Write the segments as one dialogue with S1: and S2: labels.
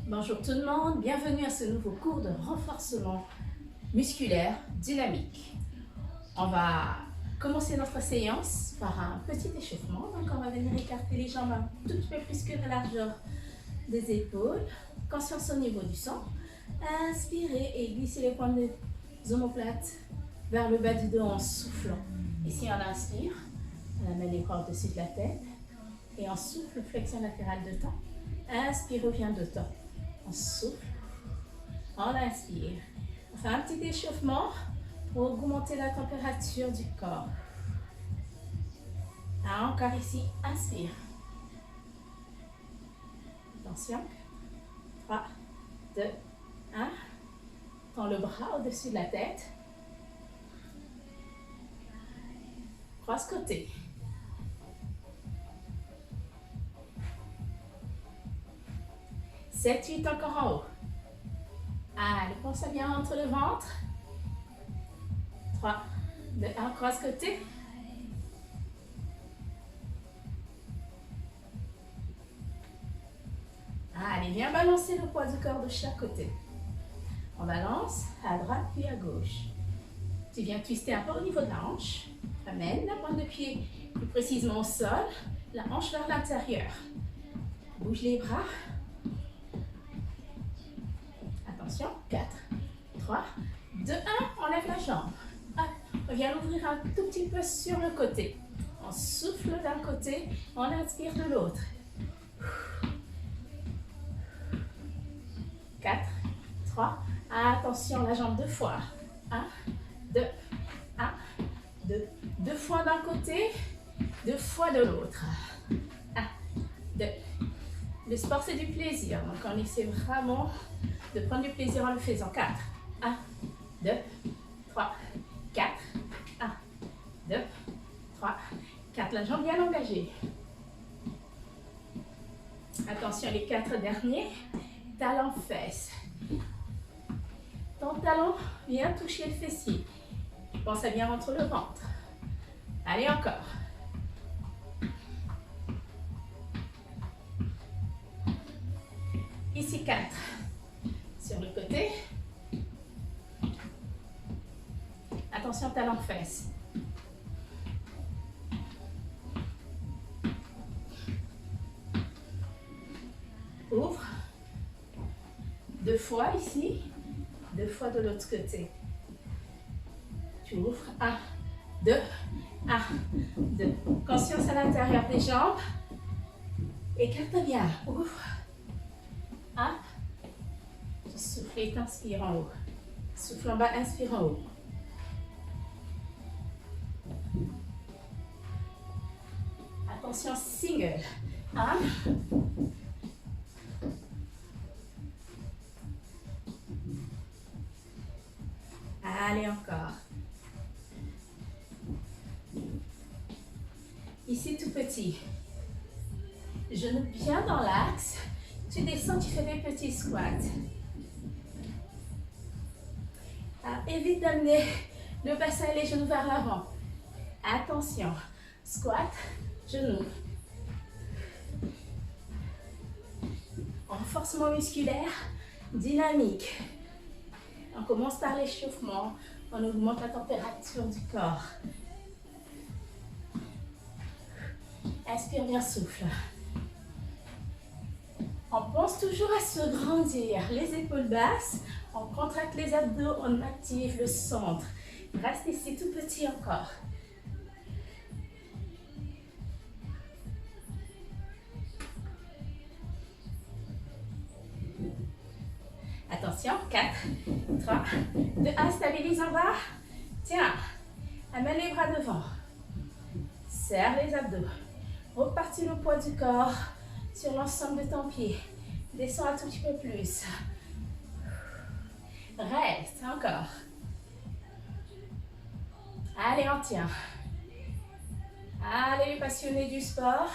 S1: Bonjour tout le monde, bienvenue à ce nouveau cours de renforcement musculaire dynamique. On va commencer notre séance par un petit échauffement. Donc on va venir écarter les jambes un tout petit peu plus que la largeur des épaules. Conscience au niveau du sang. Inspirez et glissez les pointes des omoplates vers le bas du dos en soufflant. Ici on inspire, on amène les bras au-dessus de la tête et on souffle, flexion latérale de temps. Inspire, revient de temps. On souffle, on inspire. On fait un petit échauffement pour augmenter la température du corps. Encore ici, inspire. Attention. 3, 2, 1. Tends le bras au-dessus de la tête. Croise côté. Sept, 8, encore en haut. Allez, pense à bien entre le ventre. 3, 2, 1, croise côté. Allez, viens balancer le poids du corps de chaque côté. On balance à droite puis à gauche. Tu viens twister un peu au niveau de la hanche. Amène la pointe de pied plus précisément au sol, la hanche vers l'intérieur. Bouge les bras. Attention, 4, 3, 2, 1, enlève la jambe. On vient l'ouvrir un tout petit peu sur le côté. On souffle d'un côté, on inspire de l'autre. 4, 3, attention la jambe deux fois. 1, 2, 1, 2. Deux fois d'un côté, deux fois de l'autre. 1, 2. Le sport c'est du plaisir, donc on essaie vraiment de prendre du plaisir en le faisant. 4, 1, 2, 3, 4, 1, 2, 3, 4. La jambe bien engagée. Attention, les 4 derniers. Talon, fesses. Ton talon vient toucher le fessier. Pense à bien rentrer le ventre. Allez, encore. Ici, 4. Sur le côté. Attention, talon, fesses. Ouvre. 2 fois ici. 2 fois de l'autre côté. Tu ouvres. 1, 2, 1, 2. Conscience à l'intérieur des jambes. Écarte bien. Ouvre. 1. Tu souffles et t'inspires en haut. Souffle en bas, inspire en haut. Attention, single. 1. Allez, encore. Ici, tout petit. Genou bien dans l'axe. Tu descends, tu fais des petits squats. Évite d'amener le bassin et les genoux vers l'avant. Attention. Squat, genoux. Renforcement musculaire, dynamique. On commence par l'échauffement, on augmente la température du corps. Inspire bien, souffle. On pense toujours à se grandir, les épaules basses, on contracte les abdos, on active le centre. Reste ici tout petit encore. Attention, 4, 3, 2, 1, stabilise en bas. Tiens, amène les bras devant. Serre les abdos. Repartis le poids du corps sur l'ensemble de ton pied. Descends un tout petit peu plus. Reste, encore. Allez, on tient. Allez, les passionnés du sport.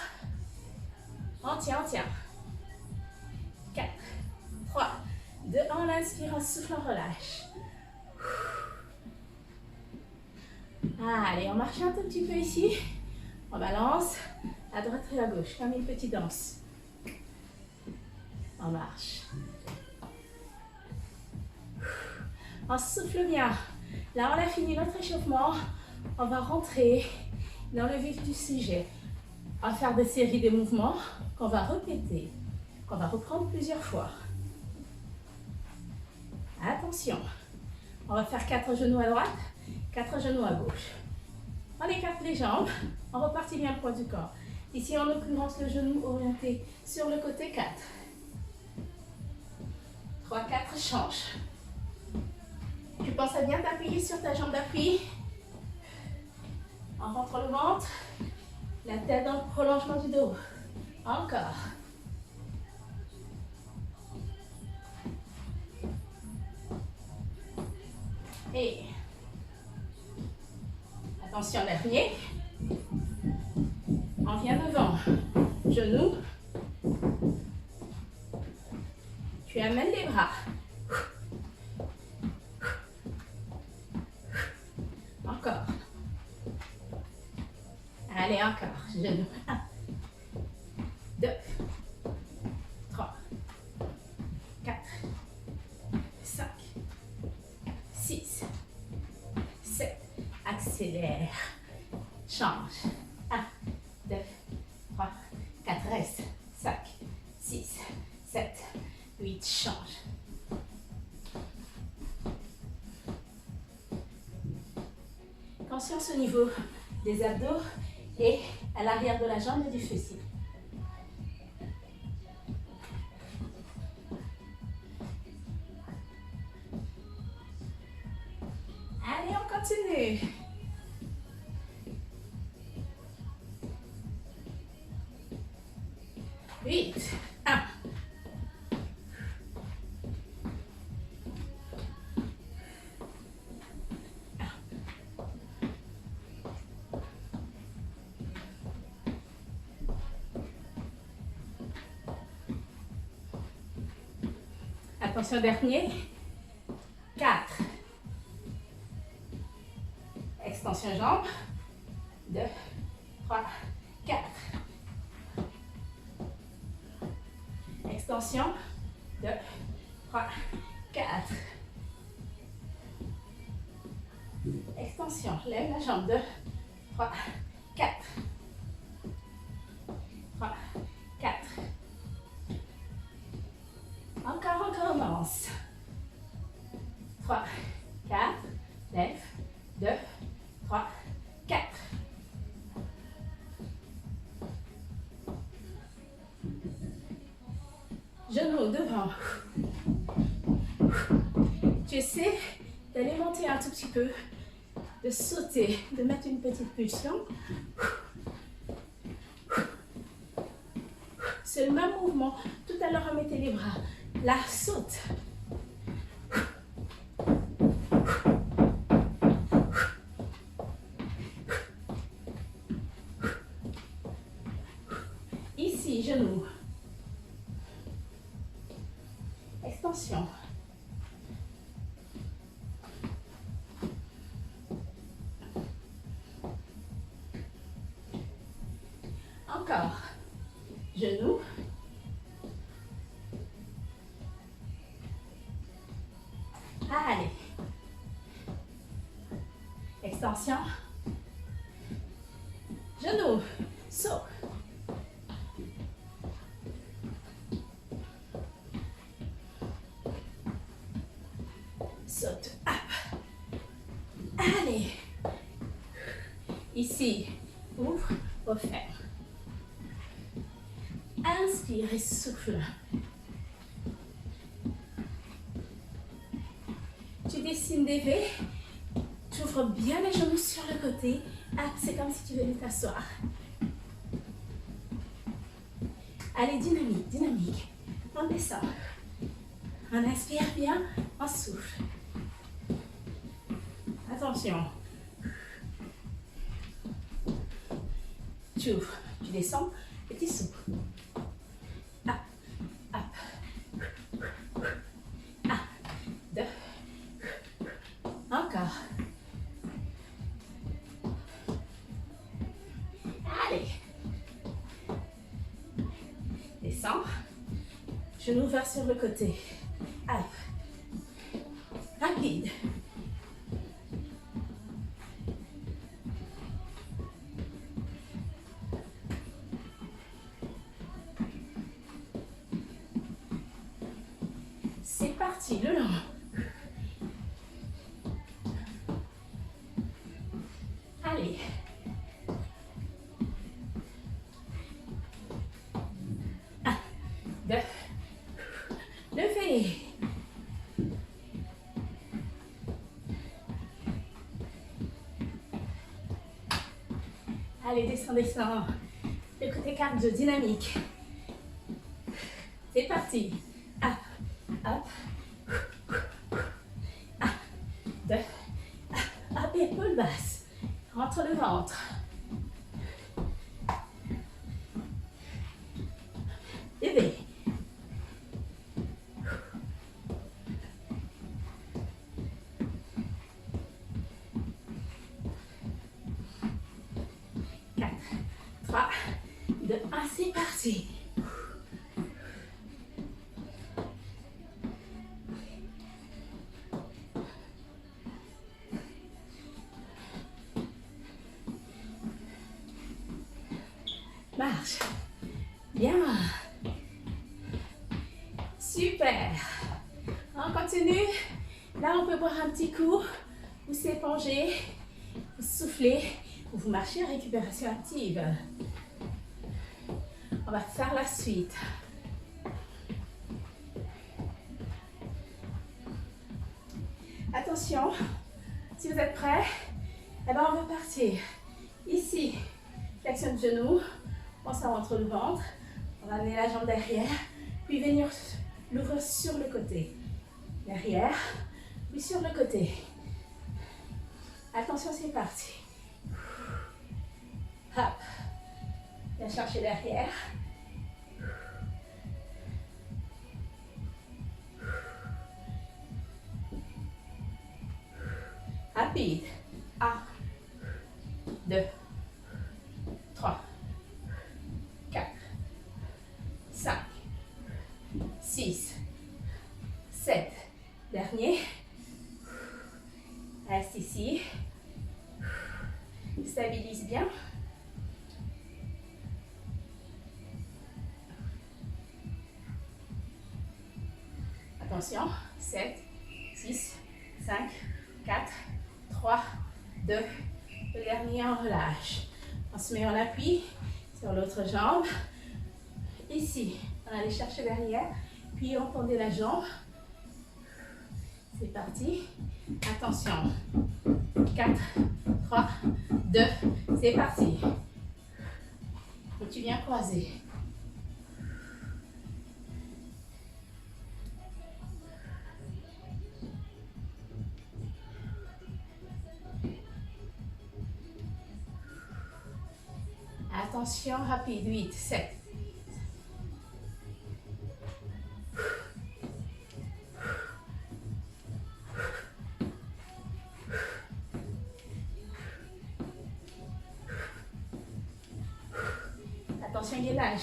S1: On tient, on tient. 4, 3, 2, on inspire, on souffle, on relâche. Allez, on marche un tout petit peu ici. On balance à droite et à gauche, comme une petite danse. En marche. On souffle bien. Là, on a fini notre échauffement. On va rentrer dans le vif du sujet. On va faire des séries de mouvements qu'on va répéter, qu'on va reprendre plusieurs fois. Attention. On va faire 4 genoux à droite, 4 genoux à gauche. On écarte les jambes. On repartit bien le poids du corps. Ici, en l'occurrence, le genou orienté sur le côté 4. 3, 4, change. Tu penses à bien t'appuyer sur ta jambe d'appui. On rentre le ventre, la tête dans le prolongement du dos. Encore. Et attention, dernier. On vient devant. Genoux. Tu amènes les bras. Encore. Allez, encore. Genoux. 1, 2, 3, 4, 5, 6, 7. Accélère. Change. 1, 2, 3, 4. Reste. 5, 6, 7, 8. Change. Conscience au niveau des abdos et à l'arrière de la jambe et du fessier. Allez, on continue. Huit. 1. Attention, dernier. 4. Extension jambe. 2, 3, 4. Extension. 2, 3, 4. Extension. Lève la jambe. 2, 3, 4. 3, 4. Encore, on commence. 3, 4. Lève. 2, 3, 4. Genoux devant. Tu essaies d'aller monter un tout petit peu, de sauter, de mettre une petite pulsion. C'est le même mouvement. Tout à l'heure, on mettait les bras. Là, saute. Ici, genoux. Extension. Encore. Genoux. Allez. Extension. Genoux. Saut. Saute. Hop. Allez. Ici. Ouvre. Referme. Inspire et souffle. Tu dessines des V. Tu ouvres bien les genoux sur le côté. Hop, c'est comme si tu venais t'asseoir. Allez, dynamique, dynamique. On descend. On inspire bien, on souffle. Attention. Tu ouvres, tu descends et tu souffles. Hop, hop. 1, 2. Encore. Allez. Descends. Je Genou vers sur le côté. Allez. Rapide. C'est parti, le long. Allez. Un, deux. Levez. Allez, descend, descend. Le côté cardio dynamique. C'est parti. Up, up. Un, deux. Up, épaule basse. Rentre le ventre. Levez. C'est parti. Marche. Bien. Super. On continue. Là, on peut boire un petit coup. Vous s'éponger. Vous soufflez. Vous marchez. Récupération active. On va faire la suite. Attention, si vous êtes prêts, eh ben on va partir. Ici, flexion de genou, on s'en rentre le ventre, on va amener la jambe derrière, puis venir l'ouvrir sur le côté. Derrière, puis sur le côté. Attention, c'est parti. Hop. Viens chercher derrière. Rapide. 1, 2, 3, 4, 5, 6, 7. Dernier. Reste ici. Stabilise bien. Attention. 7, 6, 5, 4, 3, 2, le dernier, on relâche. On se met en appui sur l'autre jambe. Ici, on va aller chercher derrière, puis on tendait la jambe. C'est parti. Attention. 4, 3, 2, c'est parti. Et tu viens croiser. Attention, rapide, 8, 7. Attention, gainage.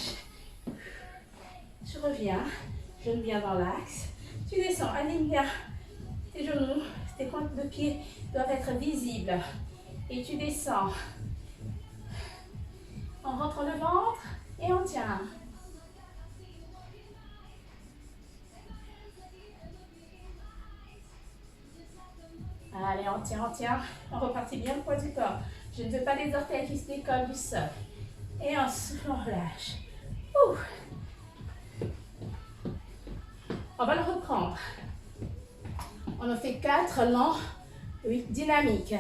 S1: Je reviens, genou bien dans l'axe. Tu descends, aligne bien tes genoux, tes pointes de pied doivent être visibles. Et tu descends. On rentre le ventre et on tient. Allez, on tient, on tient. On repartit bien le poids du corps. Je ne veux pas les orteils qui se décollent du sol. Et on souffle, on relâche. Ouh. On va le reprendre. On en fait 4 lents, 8 dynamiques.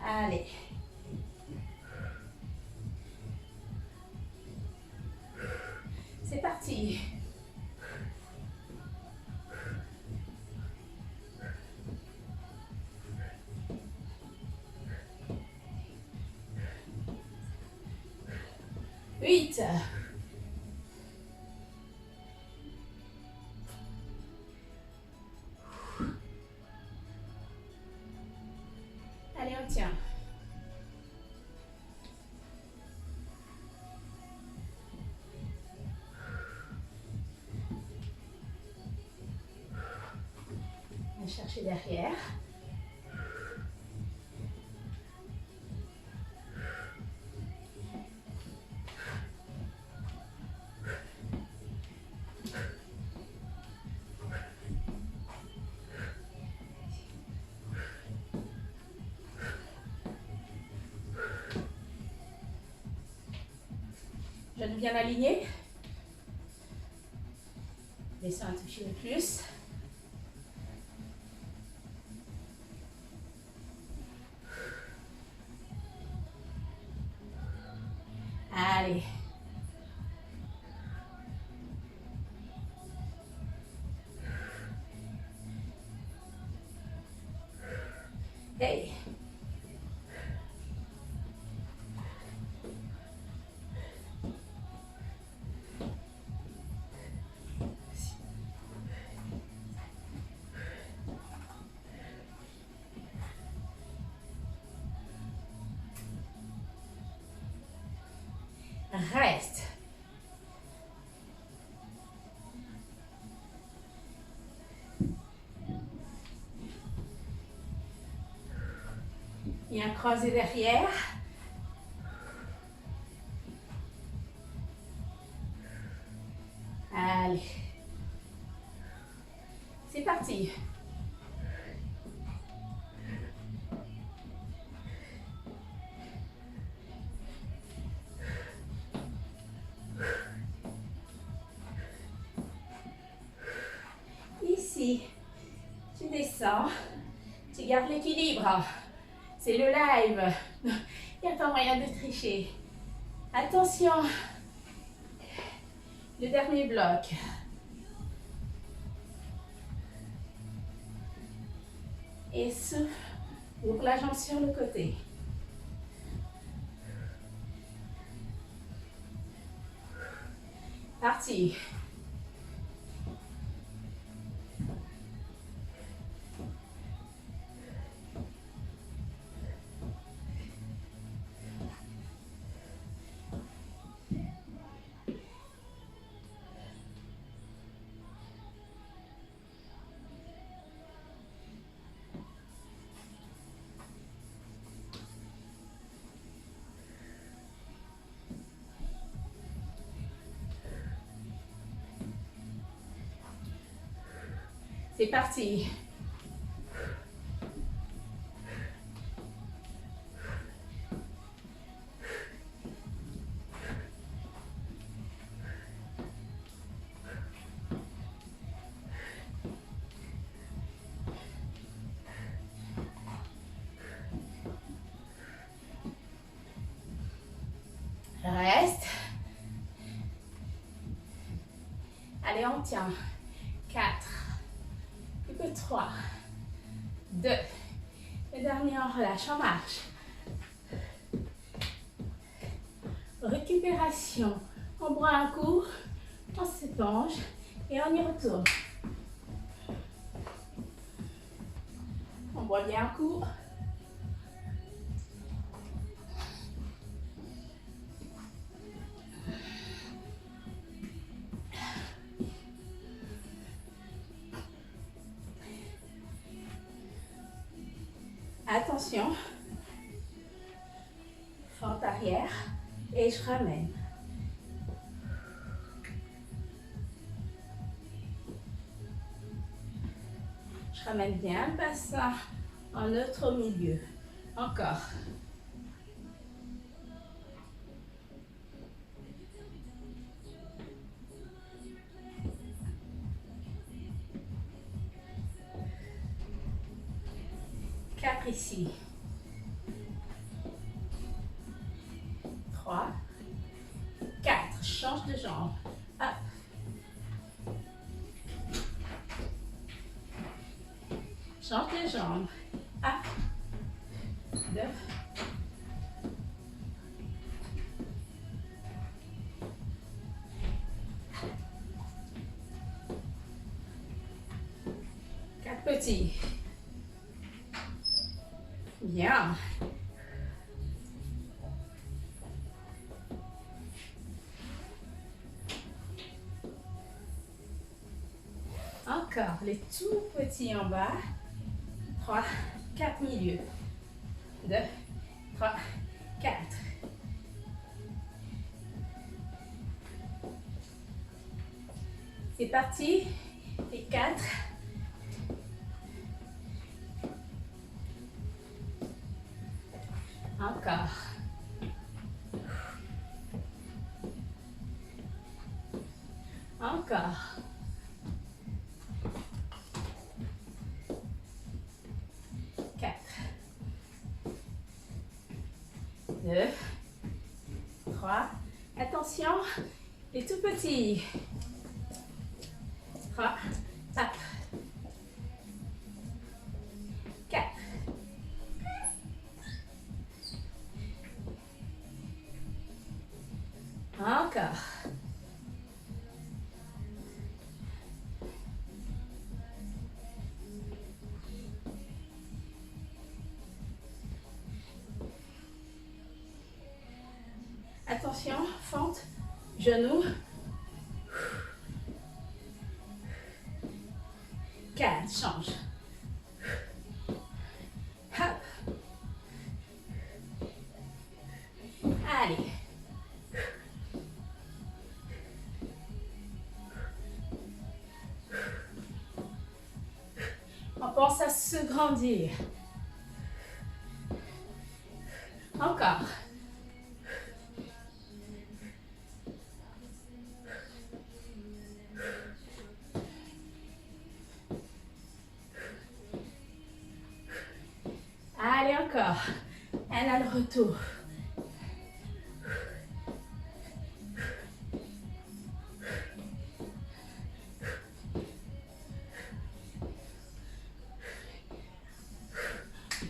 S1: Allez. C'est parti. Huit. on tient. On va chercher derrière. Genoux bien alignés. Descends un tout petit peu plus. Allez. Hey. Reste. Bien croisé derrière. Allez. C'est parti. Ici, tu descends, tu gardes l'équilibre. C'est le live. Il n'y a pas moyen de tricher. Attention. Le dernier bloc. Et souffle. Ouvre la jambe sur le côté. Parti. C'est parti. Reste. Allez, on tient. 4. Plus que 3. 2. Le dernier, on relâche, on marche. Récupération. On boit un coup, on s'éponge et on y retourne. On boit bien un coup. Attention, fente arrière et je ramène. Je ramène bien le bassin en neutre au milieu. Encore. Ici. 3, 4. Change de jambe. Hop. Change de jambe. Hop. 2. Quatre petits. Bien. Encore, les tout petits en bas. 3, 4 milieux. 2, 3, 4. C'est parti. Et 4. Encore. Encore. 4. 2. 3. Attention, les tout petits. 3. Hop. 4. Encore. Attention, fente, genou. 4, change. Hop. Allez. On pense à se grandir. Encore. Allez, encore. Elle a le retour.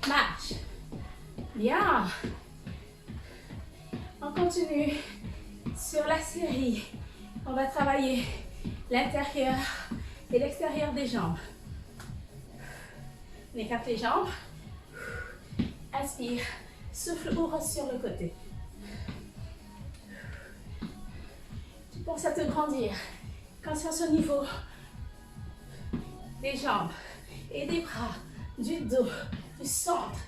S1: Marche. Bien. On continue sur la série. On va travailler l'intérieur et l'extérieur des jambes. On écarte les jambes. Inspire. Souffle, ouvre sur le côté. Tu penses à te grandir. Conscience au niveau des jambes et des bras, du dos, du centre.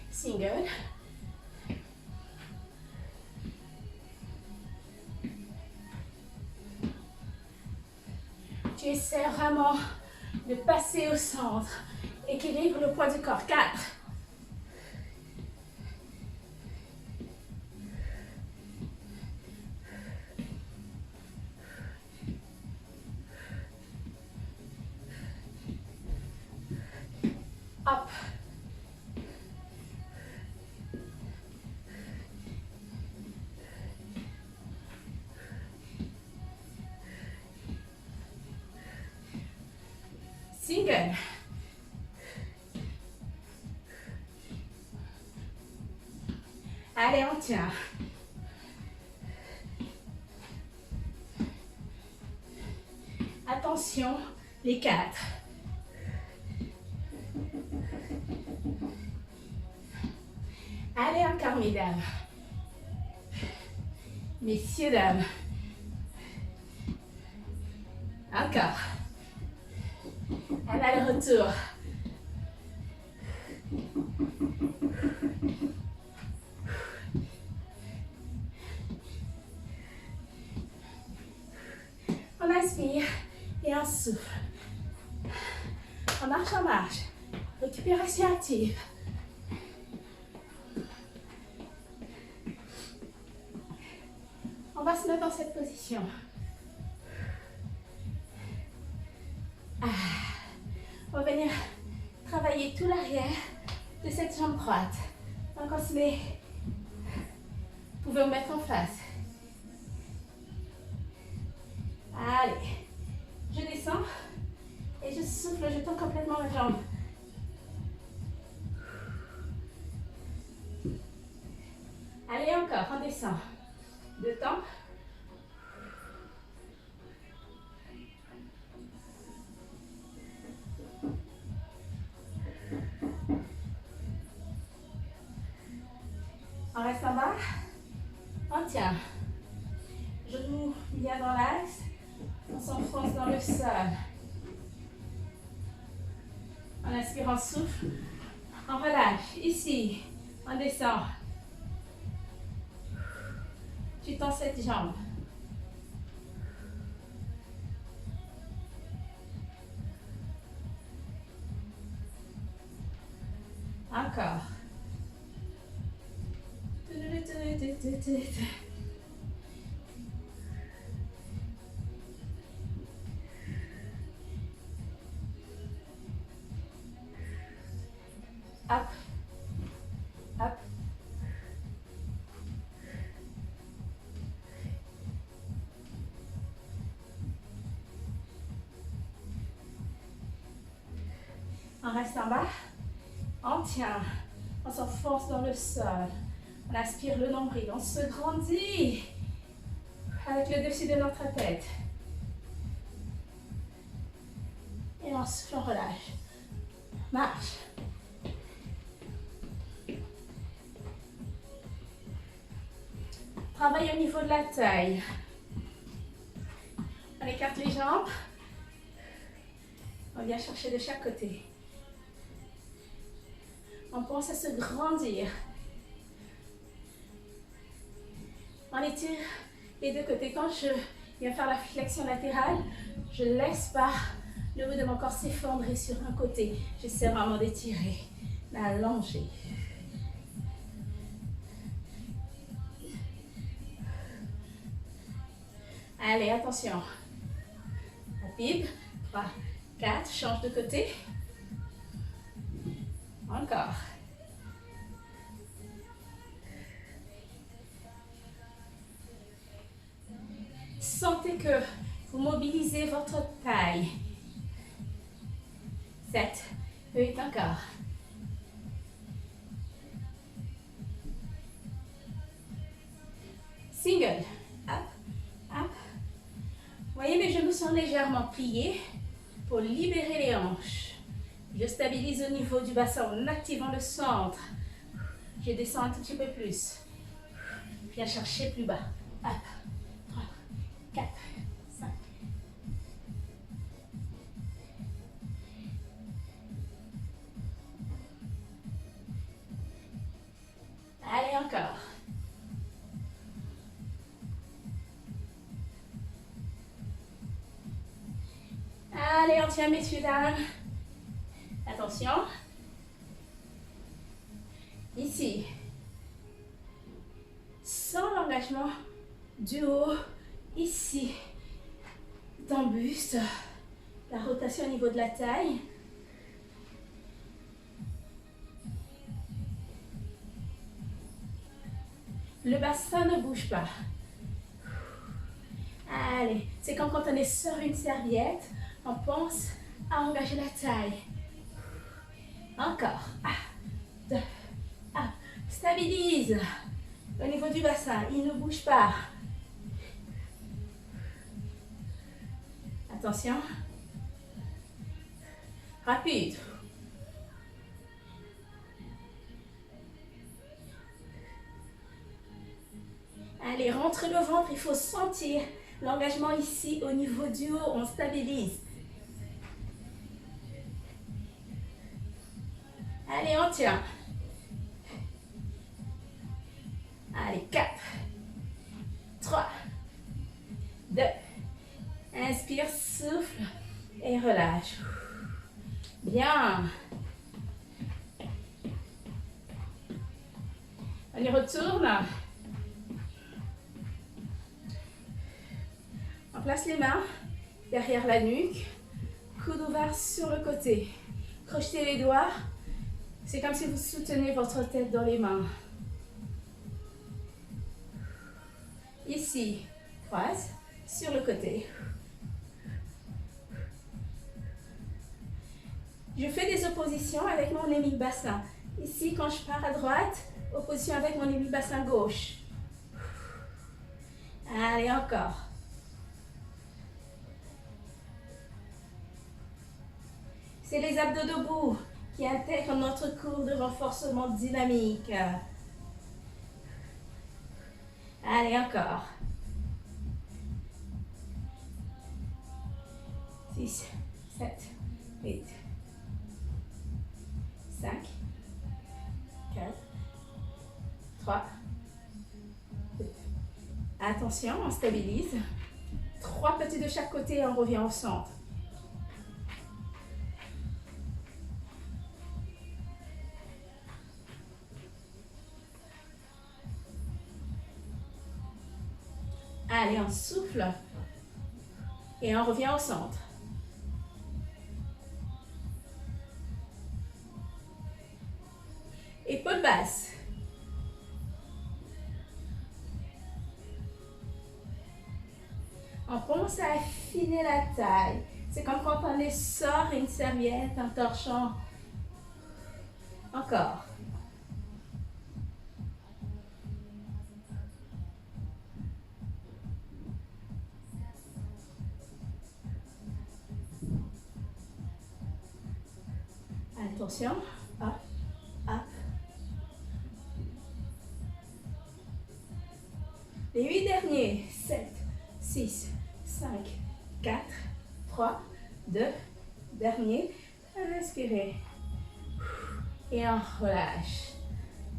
S1: Single. Tu essaies vraiment de passer au centre. Équilibre le poids du corps. 4. Hop. Single. Allez, on tient. Attention, les 4. Allez, encore, mesdames. Messieurs, dames. Encore. Elle a le retour. On inspire et on souffle. On marche, on marche. Récupération active. On va se mettre dans cette position. On va venir travailler tout l'arrière de cette jambe droite. Donc on se met, vous pouvez vous mettre en face. Allez, je descends et je souffle, je tends complètement la jambe. Allez encore, on descend. 2 temps. On reste en bas. On tient. Genoux bien dans l'axe. On s'enfonce dans le sol. On inspire, on souffle. On relâche. Ici, on descend. Tu tends cette jambe. Encore. Up. Up. On reste en bas. On tient. On s'enfonce dans le sol. On aspire le nombril. On se grandit avec le dessus de notre tête. Et on souffle, on relâche. Marche. Travaille au niveau de la taille. On écarte les jambes. On vient chercher de chaque côté. On pense à se grandir. On étire les 2 côtés. Quand je viens faire la flexion latérale, je ne laisse pas le haut de mon corps s'effondrer sur un côté. J'essaie vraiment d'étirer, d'allonger. Allez, attention. Rapide. 3, 4, change de côté. Encore. Sentez que vous mobilisez votre taille. 7, 8, encore. Single. Up, up. Voyez, mes genoux sont légèrement pliés pour libérer les hanches. Je stabilise au niveau du bassin en activant le centre. Je descends un tout petit peu plus. Viens chercher plus bas. Up. 3, 4, 5. Allez, encore. Allez, on tient, messieurs, dames. Attention. Ici. Sans l'engagement du haut. Ici. Dans le buste. La rotation au niveau de la taille. Le bassin ne bouge pas. Allez, c'est comme quand on est sur une serviette, on pense à engager la taille. Encore. 2. Stabilise. Au niveau du bassin, il ne bouge pas. Attention. Rapide. Allez, rentre le ventre, il faut sentir l'engagement ici au niveau du haut, on stabilise. Allez, on tient. Allez, 4, 3, 2. Inspire, souffle et relâche. Bien. On y retourne. On place les mains derrière la nuque. coude ouvert sur le côté. Crochetez les doigts. C'est comme si vous soutenez votre tête dans les mains. Ici, croise sur le côté. Je fais des oppositions avec mon hémi-bassin. Ici, quand je pars à droite, opposition avec mon hémi-bassin gauche. Allez, encore. C'est les abdos debout qui intègrent notre cours de renforcement dynamique. Allez, encore. 6, 7, 8, 5, 4, 3, 2. Attention, on stabilise. 3 petits de chaque côté et on revient au centre. Allez, on souffle et on revient au centre. Épaules basses. On commence à affiner la taille. C'est comme quand on sort une serviette en torchant. Encore. Attention, hop, hop. Les 8 derniers, 7, 6, 5, 4, 3, 2, dernier. Inspirez. Et on relâche.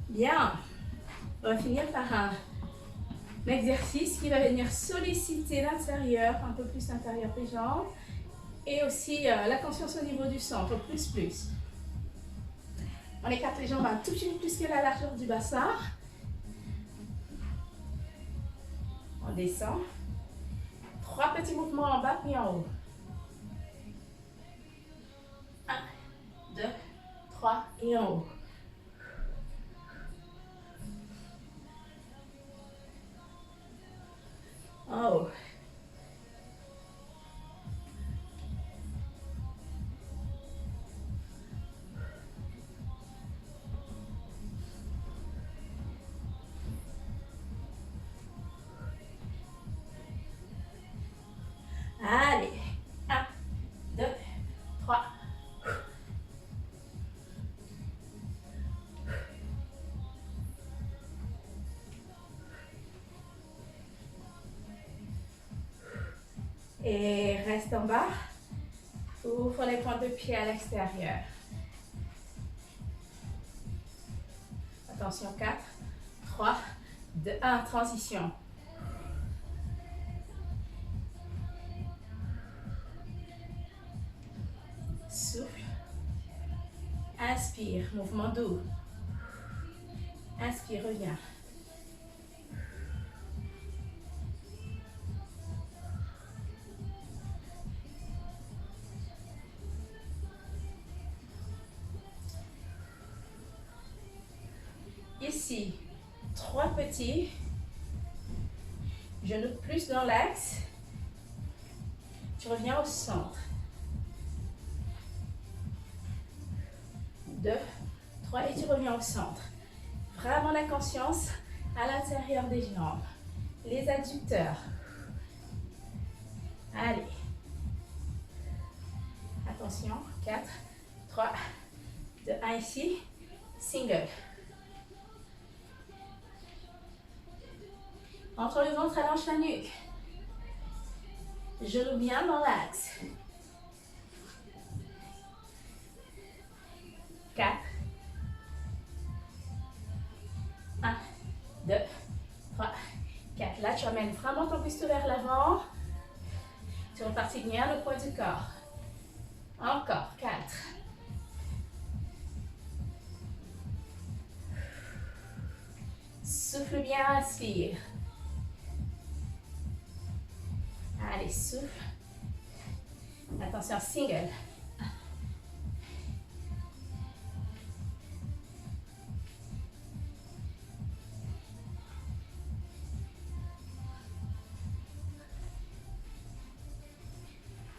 S1: Bien. On va finir par un exercice qui va venir solliciter l'intérieur, un peu plus l'intérieur des jambes. Et aussi la conscience au niveau du centre, plus. On écarte les jambes un tout petit peu plus que la largeur du bassin. On descend. 3 petits mouvements en bas puis en haut. 1, 2, 3 et en haut. En haut. Allez, 1, 2, 3. Et reste en bas. Ouvre les pointes de pied à l'extérieur. Attention, 4, 3, 2, 1, transition. Souffle. Inspire, mouvement doux. Inspire, reviens. Ici, 3 petits. Genoux plus dans l'axe. Tu reviens au centre. 2, 3 et tu reviens au centre. Vraiment la conscience à l'intérieur des jambes. Les adducteurs. Allez. Attention. 4, 3, 2, 1 ici. Single. Entre le ventre, allonge la nuque. Genoux bien dans l'axe. 4, 1, 2, 3, 4. Là, tu amènes vraiment ton buste vers l'avant. Tu repartis bien le poids du corps. Encore, 4. Souffle bien, inspire. Allez, souffle. Attention, single.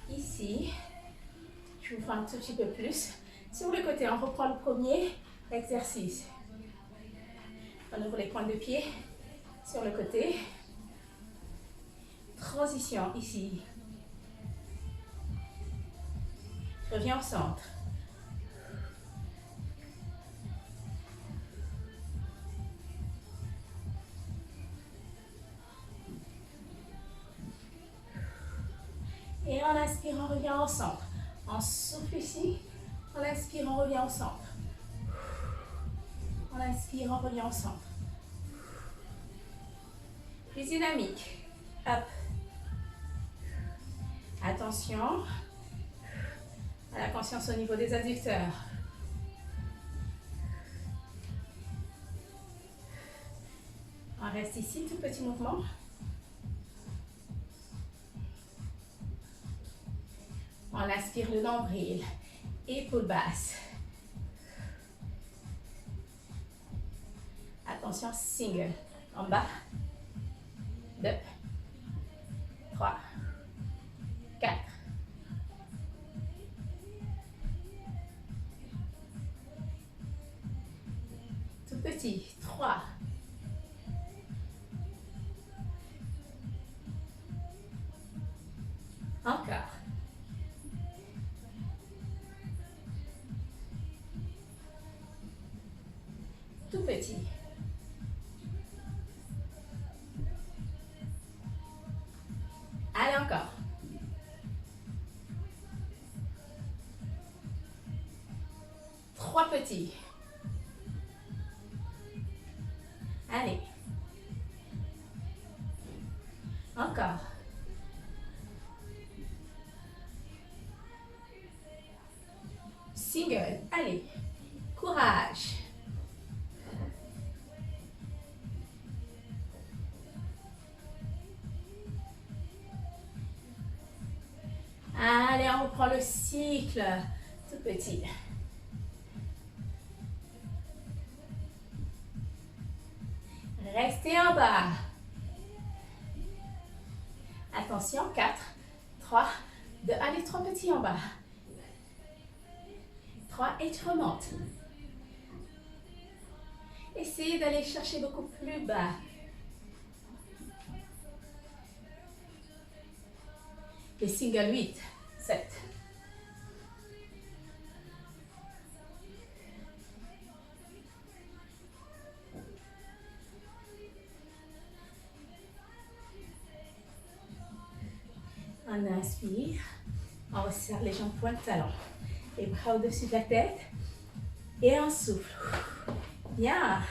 S1: Ici, je vous fais un tout petit peu plus. Sur le côté, on reprend le premier exercice. On ouvre les pointes de pied sur le côté. Transition ici. Je reviens au centre. Et en inspirant, on revient au centre. On souffle ici. En inspirant, on revient au centre. En inspirant, on revient au centre. Plus dynamique. Hop. Attention à la conscience au niveau des adducteurs. On reste ici, tout petit mouvement. On aspire le nombril, épaules basses. Attention, single. En bas. 2, 3, 4. Tout petit. 3. Encore. Tout petit. Allez, encore. Trois petits. Allez. Encore. Single. Allez. Courage. Allez, on reprend le cycle. Tout petit. Restez en bas. Attention, 4, 3, 2, allez, 3 petits en bas. 3 et tu remontes. Essayez d'aller chercher beaucoup plus bas. Les singles 8, 7. On inspire, on resserre les jambes pointe talon, les bras au-dessus de la tête et on souffle. Bien.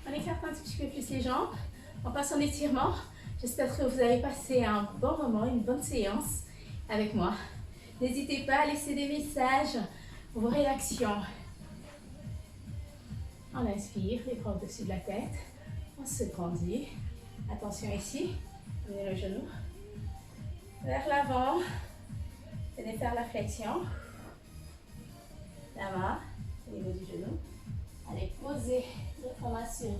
S1: On écarte un tout petit peu plus les jambes, on passe en étirement. J'espère que vous avez passé un bon moment, une bonne séance avec moi. N'hésitez pas à laisser des messages, vos réactions. On inspire, les bras au-dessus de la tête. On se grandit. Attention ici. Amenez le genou vers l'avant. Venez faire la flexion. La main au niveau du genou. Allez, posez votre main sur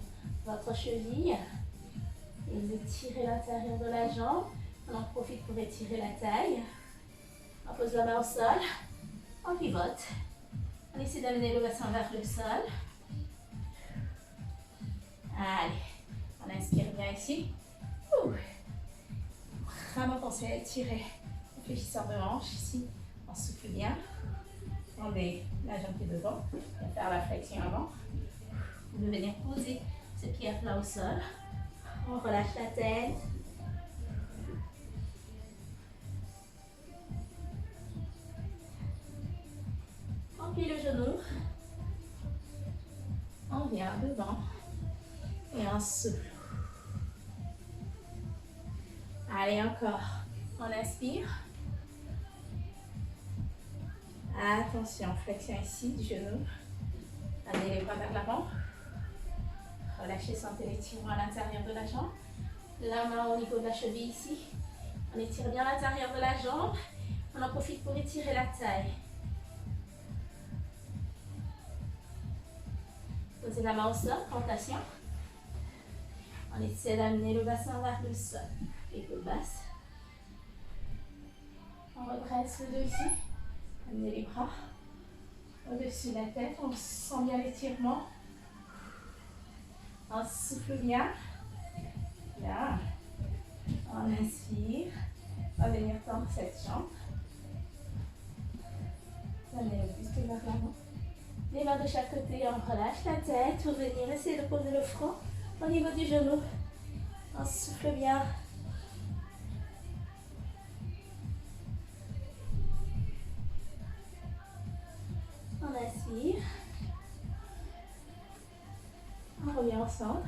S1: votre cheville. Et vous étirez l'intérieur de la jambe. On en profite pour étirer la taille. On pose la main au sol. On pivote. On essaie d'amener le bassin vers le sol. Allez, on inspire bien ici. Vraiment pensez à étirer le fléchisseur de hanche ici. On souffle bien. Tendez la jambe qui est devant. On va faire la flexion avant. Vous pouvez venir poser ce pied à plat au sol. On relâche la tête. On plie le genou. On vient devant. Et on souffle. Allez, encore. On inspire. Attention, flexion ici du genou. Amenez les bras vers l'avant. Relâchez, sentez l'étirement à l'intérieur de la jambe. La main au niveau de la cheville ici. On étire bien l'intérieur de la jambe. On en profite pour étirer la taille. Posez la main au sol, rotation. On essaie d'amener le bassin vers le sol. Épaule basse. On redresse le dos ici. Amenez les bras au-dessus de la tête. On sent bien l'étirement. On souffle bien. Bien. On inspire. On va venir tendre cette jambe. Amenez le buste vers l'avant. Les mains de chaque côté, on relâche la tête. Pour venir essayer de poser le front au niveau du genou. On souffle bien. On inspire. On revient au centre.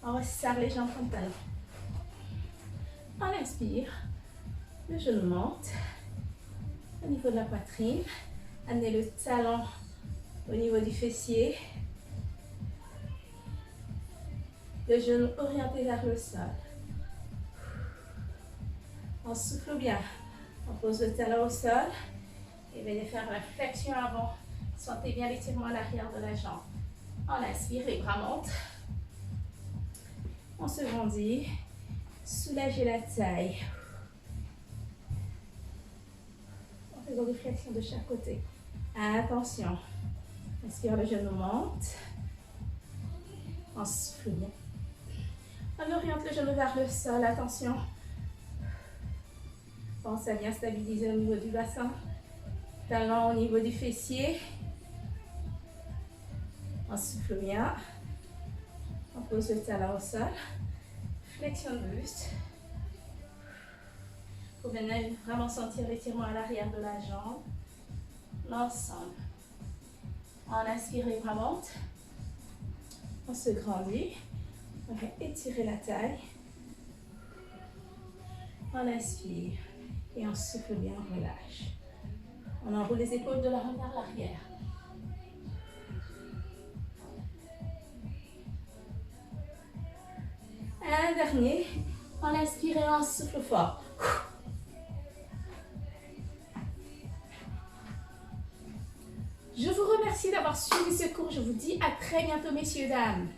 S1: On resserre les jambes comme talon. On inspire. Le genou monte. Au niveau de la poitrine. Amenez le talon au niveau du fessier. Le genou orienté vers le sol. On souffle bien. On pose le talon au sol. Et venez faire la flexion avant. Sentez bien l'étirement à l'arrière de la jambe. On inspire, les bras montent. On se grandit. Soulagez la taille. On fait des flexions de chaque côté. Attention. Inspire, le genou monte. On souffle bien. On oriente le genou vers le sol. Attention. Pensez à bien stabiliser au niveau du bassin. Talon au niveau du fessier. On souffle bien. On pose le talon au sol. Flexion de buste. Vous venez vraiment sentir l'étirement à l'arrière de la jambe. L'ensemble. On inspire, les bras montent. On se grandit. On va étirer la taille. On inspire. Et on souffle bien, on relâche. On enroule les épaules de l'avant vers l'arrière. Un dernier. On inspire et on souffle fort. Je vous remercie d'avoir suivi ce cours. Je vous dis à très bientôt, messieurs, dames.